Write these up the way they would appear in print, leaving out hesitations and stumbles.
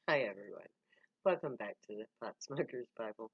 Hi everyone. Welcome back to the Pot Smoker's Bible.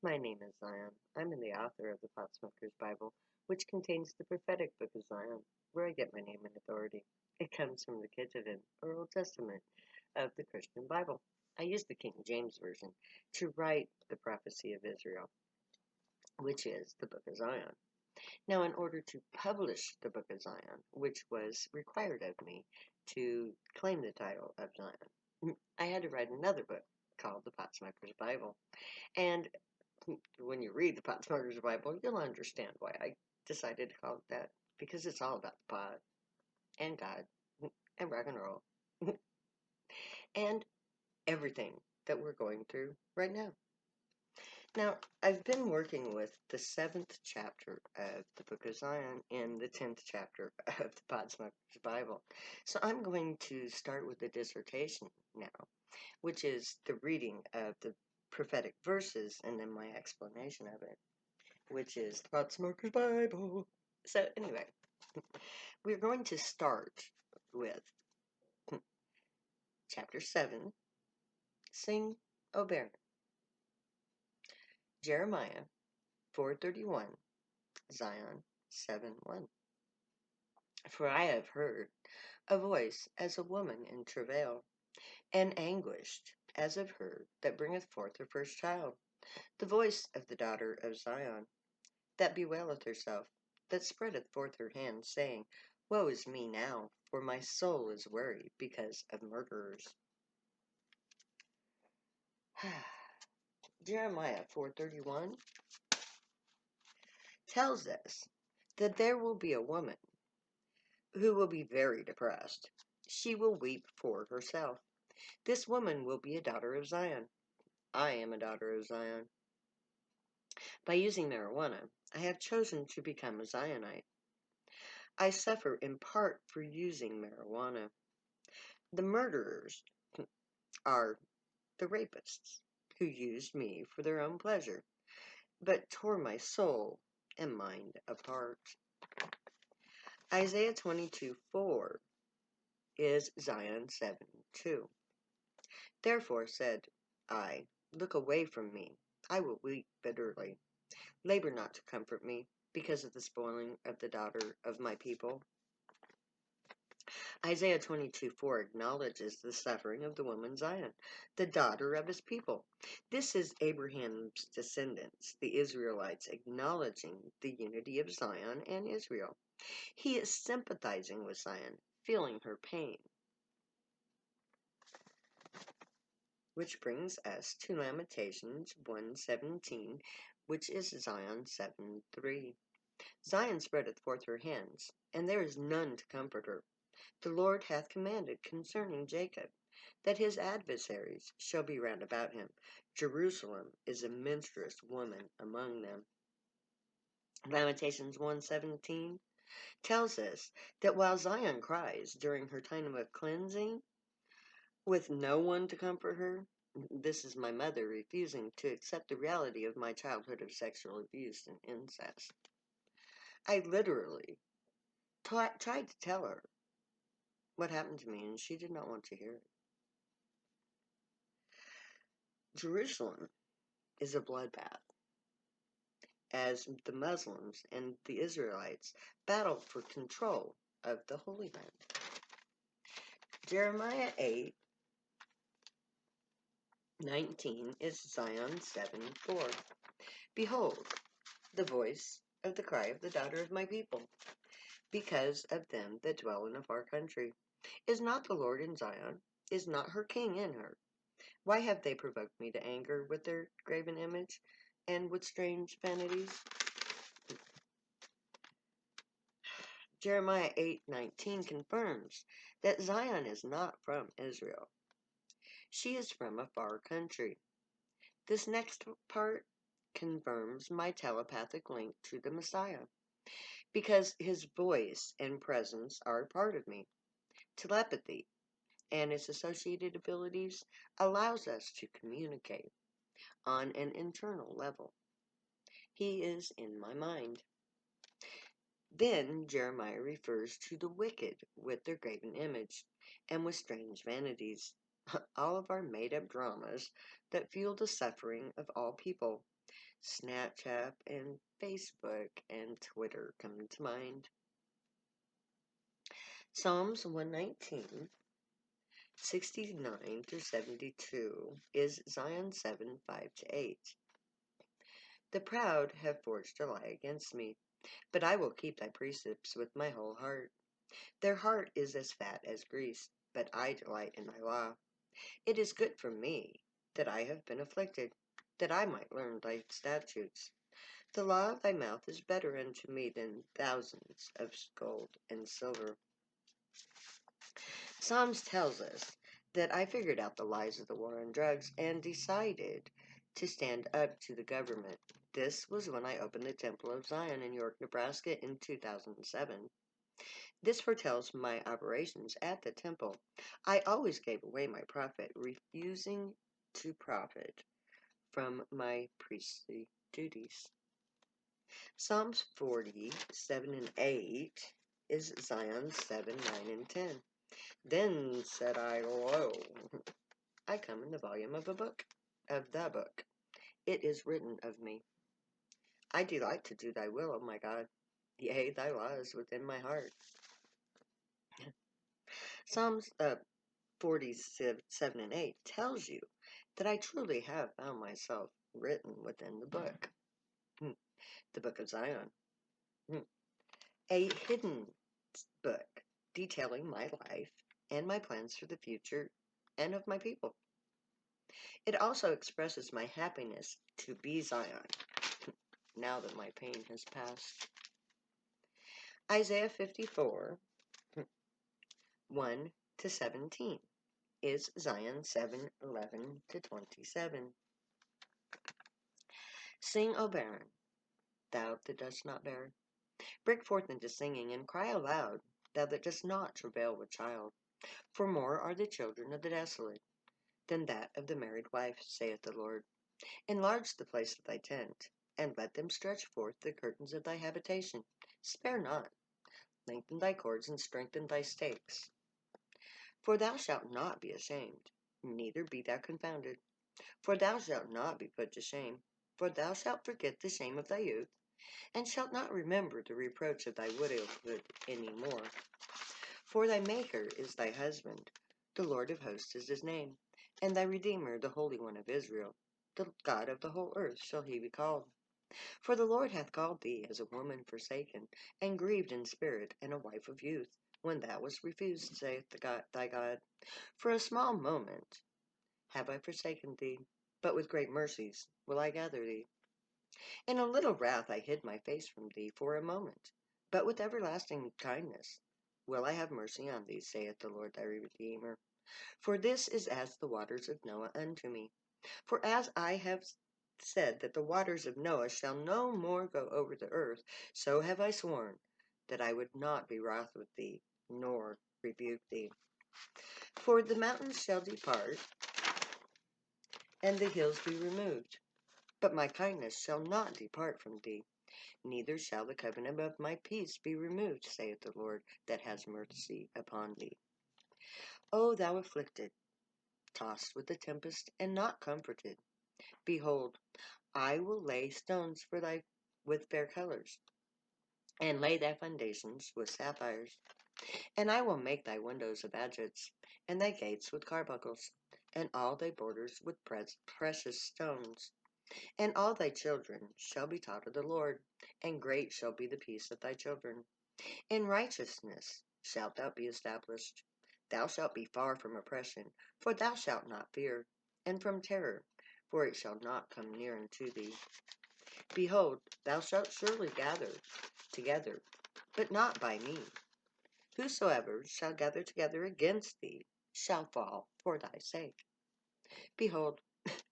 My name is Zion. I'm the author of the Pot Smoker's Bible, which contains the prophetic book of Zion, where I get my name and authority. It comes from the Ketuvim, or Old Testament, of the Christian Bible. I use the King James Version to write the prophecy of Israel, which is the book of Zion. Now, in order to publish the book of Zion, which was required of me to claim the title of Zion, I had to write another book called the Pot Smoker's Bible. And when you read the Pot Smoker's Bible, you'll understand why I decided to call it that. Because it's all about the pot and God and rock and roll and everything that we're going through right now. Now, I've been working with the 7th chapter of the Book of Zion and the 10th chapter of the Pot Smoker's Bible. So I'm going to start with the dissertation now, which is the reading of the prophetic verses and then my explanation of it, which is the Pot Smoker's Bible. So anyway, we're going to start with chapter 7, Sing, O Barren. Jeremiah 4:31, Zion 7:1. For I have heard a voice as a woman in travail, and anguished as of her that bringeth forth her first child, the voice of the daughter of Zion, that bewaileth herself, that spreadeth forth her hands, saying, Woe is me now, for my soul is weary because of murderers. Jeremiah 4:31 tells us that there will be a woman who will be very depressed. She will weep for herself. This woman will be a daughter of Zion. I am a daughter of Zion. By using marijuana, I have chosen to become a Zionite. I suffer in part for using marijuana. The murderers are the rapists who used me for their own pleasure, but tore my soul and mind apart. Isaiah 22:4 is Zion 7:2. Therefore said I, Look away from me, I will weep bitterly. Labor not to comfort me, because of the spoiling of the daughter of my people. Isaiah 22:4 acknowledges the suffering of the woman Zion, the daughter of his people. This is Abraham's descendants, the Israelites, acknowledging the unity of Zion and Israel. He is sympathizing with Zion, feeling her pain. Which brings us to Lamentations 1:17, which is Zion 7:3. Zion spreadeth forth her hands, and there is none to comfort her. The Lord hath commanded concerning Jacob, that his adversaries shall be round about him. Jerusalem is a minstrous woman among them. Lamentations 1:17 tells us that while Zion cries during her time of cleansing, with no one to comfort her, this is my mother refusing to accept the reality of my childhood of sexual abuse and incest. I literally tried to tell her what happened to me, and she did not want to hear it. Jerusalem is a bloodbath, as the Muslims and the Israelites battled for control of the Holy Land. Jeremiah 8:19 is Zion 7:4. Behold, the voice of the cry of the daughter of my people, because of them that dwell in a far country. Is not the Lord in Zion? Is not her king in her? Why have they provoked me to anger with their graven image and with strange vanities? Jeremiah 8:19 confirms that Zion is not from Israel. She is from a far country. This next part confirms my telepathic link to the Messiah, because his voice and presence are a part of me. Telepathy and its associated abilities allows us to communicate on an internal level. He is in my mind. Then Jeremiah refers to the wicked with their graven image and with strange vanities. all of our made-up dramas that fuel the suffering of all people. Snapchat and Facebook and Twitter come to mind. Psalms 119, 69 through 72 is Zion 7, 5 to 8. The proud have forged a lie against me, but I will keep thy precepts with my whole heart. Their heart is as fat as grease, but I delight in thy law. It is good for me that I have been afflicted, that I might learn thy statutes. The law of thy mouth is better unto me than thousands of gold and silver. Psalms tells us that I figured out the lies of the war on drugs and decided to stand up to the government. This was when I opened the Temple of Zion in York, Nebraska in 2007. This foretells my operations at the temple. I always gave away my profit, refusing to profit from my priestly duties. Psalms 47 and 8 is Zion 7, 9, and 10. Then said I, Lo, I come in the volume of the book. It is written of me. I delight to do thy will, O my God. Yea, thy law is within my heart. Psalms 47 and 8 tells you that I truly have found myself written within the book. The book of Zion. A hidden book detailing my life and my plans for the future and of my people. It also expresses my happiness to be Zion, now that my pain has passed. Isaiah 54, 1 to 17 is Zion 7, 11 to 27. Sing, O barren, thou that dost not bear. Break forth into singing, and cry aloud, thou that dost not travail with child. For more are the children of the desolate than that of the married wife, saith the Lord. Enlarge the place of thy tent, and let them stretch forth the curtains of thy habitation. Spare not, lengthen thy cords, and strengthen thy stakes. For thou shalt not be ashamed, neither be thou confounded. For thou shalt not be put to shame, for thou shalt forget the shame of thy youth, and shalt not remember the reproach of thy widowhood any more. For thy Maker is thy husband, the Lord of hosts is his name, and thy Redeemer, the Holy One of Israel. The God of the whole earth shall he be called. For the Lord hath called thee as a woman forsaken, and grieved in spirit, and a wife of youth, when thou wast refused, saith thy God. For a small moment have I forsaken thee, but with great mercies will I gather thee. In a little wrath I hid my face from thee for a moment, but with everlasting kindness will I have mercy on thee, saith the Lord thy Redeemer. For this is as the waters of Noah unto me. For as I have said that the waters of Noah shall no more go over the earth, so have I sworn that I would not be wroth with thee, nor rebuke thee. For the mountains shall depart, and the hills be removed. But my kindness shall not depart from thee, neither shall the covenant of my peace be removed, saith the Lord that has mercy upon thee. O thou afflicted, tossed with the tempest, and not comforted, behold, I will lay stones for thy with fair colors, and lay thy foundations with sapphires. And I will make thy windows of agates, and thy gates with carbuncles, and all thy borders with precious stones. And all thy children shall be taught of the Lord, and great shall be the peace of thy children. In righteousness shalt thou be established. Thou shalt be far from oppression, for thou shalt not fear, and from terror, for it shall not come near unto thee. Behold, thou shalt surely gather together, but not by me. Whosoever shall gather together against thee shall fall for thy sake. Behold,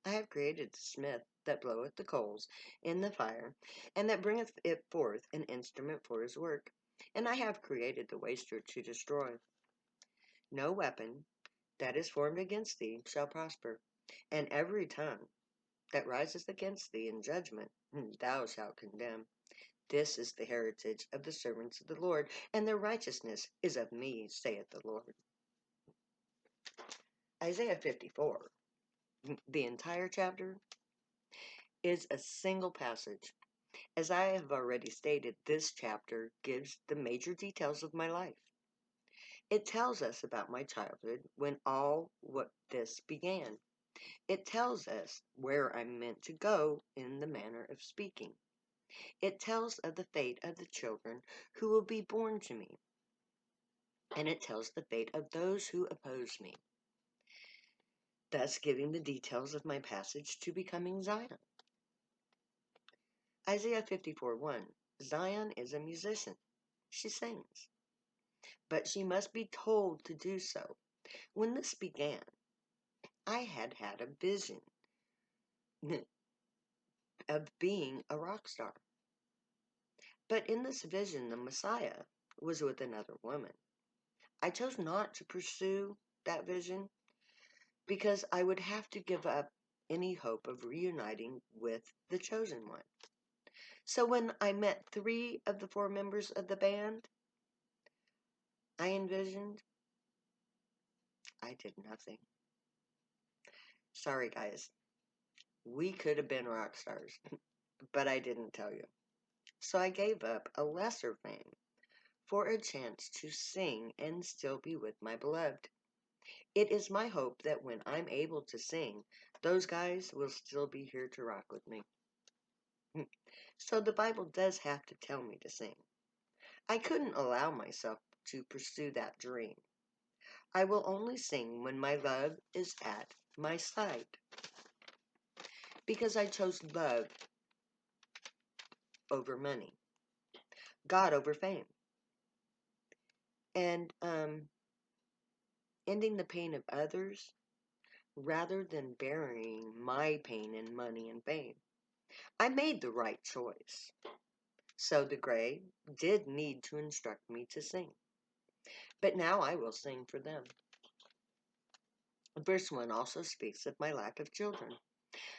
I have created the smith that bloweth the coals in the fire, and that bringeth it forth an instrument for his work. And I have created the waster to destroy. No weapon that is formed against thee shall prosper, and every tongue that riseth against thee in judgment thou shalt condemn. This is the heritage of the servants of the Lord, and their righteousness is of me, saith the Lord. Isaiah 54, the entire chapter, is a single passage. As I have already stated, this chapter gives the major details of my life. It tells us about my childhood when all what this began. It tells us where I'm meant to go in the manner of speaking. It tells of the fate of the children who will be born to me. And it tells the fate of those who oppose me, thus giving the details of my passage to becoming Zion. Isaiah 54:1. Zion is a musician. She sings, but she must be told to do so. When this began, I had had a vision of being a rock star. But in this vision, the Messiah was with another woman. I chose not to pursue that vision because I would have to give up any hope of reuniting with the chosen one. So when I met 3 of the 4 members of the band, I envisioned I did nothing. Sorry, guys. We could have been rock stars, but I didn't tell you. So I gave up a lesser fame for a chance to sing and still be with my beloved. It is my hope that when I'm able to sing, those guys will still be here to rock with me. So the Bible does have to tell me to sing. I couldn't allow myself to pursue that dream. I will only sing when my love is at my side. Because I chose love over money, God over fame, and ending the pain of others rather than burying my pain in money and fame. I made the right choice. So the gray did need to instruct me to sing. But now I will sing for them. Verse 1 also speaks of my lack of children.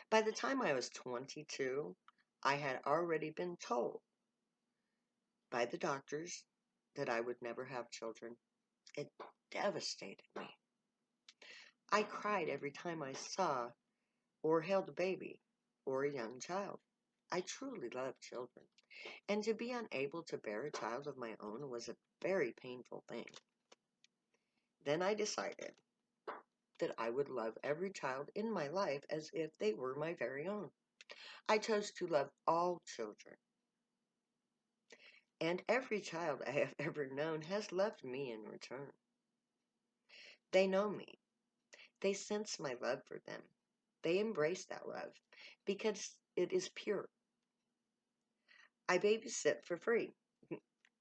By the time I was 22, I had already been told by the doctors that I would never have children. It devastated me. I cried every time I saw or held a baby or a young child. I truly love children, and to be unable to bear a child of my own was a very painful thing. Then I decided that I would love every child in my life as if they were my very own. I chose to love all children, and every child I have ever known has loved me in return. They know me. They sense my love for them. They embrace that love because it is pure. I babysit for free.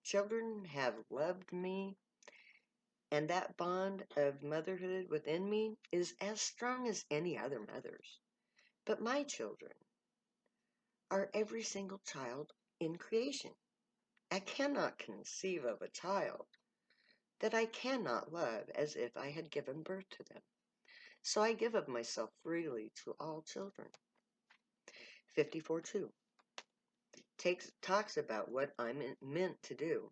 Children have loved me, and that bond of motherhood within me is as strong as any other mother's. But my children are every single child in creation. I cannot conceive of a child that I cannot love as if I had given birth to them. So I give of myself freely to all children. 54:2 talks about what I'm meant to do.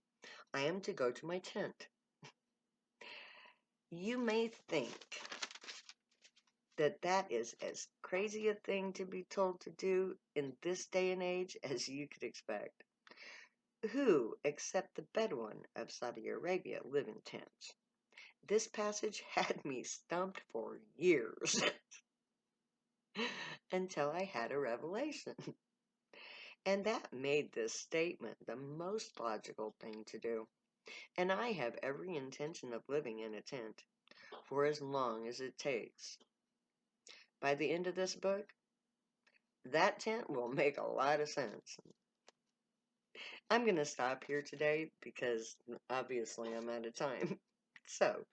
I am to go to my tent. You may think that that is as crazy a thing to be told to do in this day and age as you could expect. Who, except the Bedouin of Saudi Arabia, live in tents? This passage had me stumped for years until I had a revelation. And that made this statement the most logical thing to do. And I have every intention of living in a tent for as long as it takes. By the end of this book, that tent will make a lot of sense. I'm going to stop here today because obviously I'm out of time. So,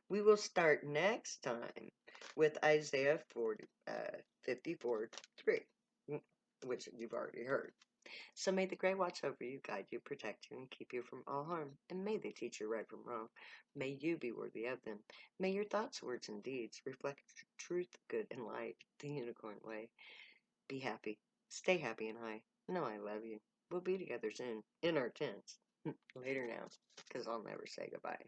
we will start next time with Isaiah 54:3, which you've already heard. So may the gray watch over you, guide you, protect you, and keep you from all harm. And may they teach you right from wrong. May you be worthy of them. May your thoughts, words, and deeds reflect truth, good, and light, the unicorn way. Be happy. Stay happy and high. Know I love you. We'll be together soon, in our tents. Later now, because I'll never say goodbye.